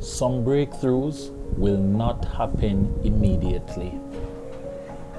Some breakthroughs will not happen immediately.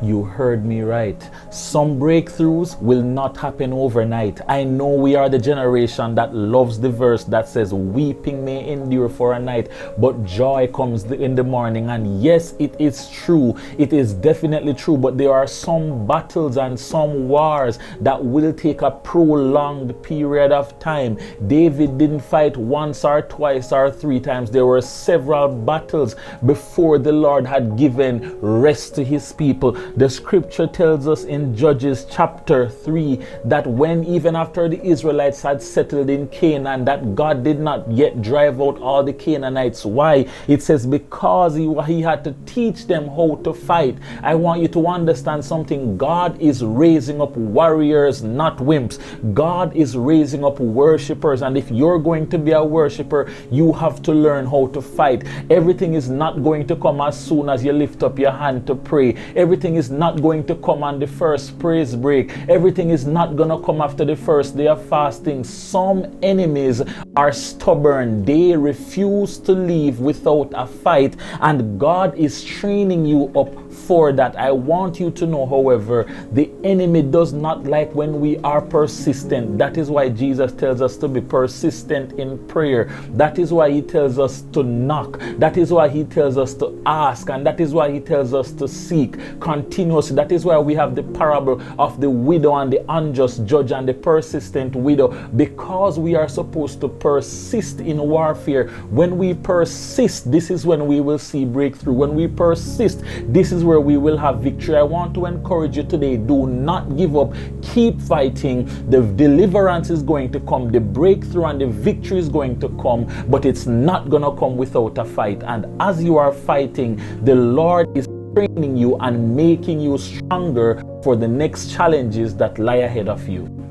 You heard me right. Some breakthroughs will not happen overnight. I know we are the generation that loves the verse that says, weeping may endure for a night, but joy comes in the morning. And yes, it is true. It is definitely true. But there are some battles and some wars that will take a prolonged period of time. David didn't fight once or twice or three times. There were several battles before the Lord had given rest to his people. The scripture tells us in Judges chapter 3 that when even after the Israelites had settled in Canaan, that God did not yet drive out all the Canaanites. Why? It says because he had to teach them how to fight. I want you to understand something. God is raising up warriors, not wimps. God is raising up worshipers, and if you're going to be a worshiper, you have to learn how to fight. Everything is not going to come as soon as you lift up your hand to pray. Everything is not going to come on the first praise break. Everything is not going to come after the first day of fasting. Some enemies are stubborn. They refuse to leave without a fight, and God is training you up for that. I want you to know, however, the enemy does not like when we are persistent. That is why Jesus tells us to be persistent in prayer. That is why he tells us to knock. That is why he tells us to ask, and that is why he tells us to seek continuously. That is why we have the parable of the widow and the unjust judge and the persistent widow, because we are supposed to persist in warfare. When we persist, this is when we will see breakthrough. When we persist, this is where we will have victory. I want to encourage you today, do not give up. Keep fighting. The deliverance is going to come. The breakthrough and the victory is going to come, but it's not going to come without a fight. And as you are fighting, the Lord is training you and making you stronger for the next challenges that lie ahead of you.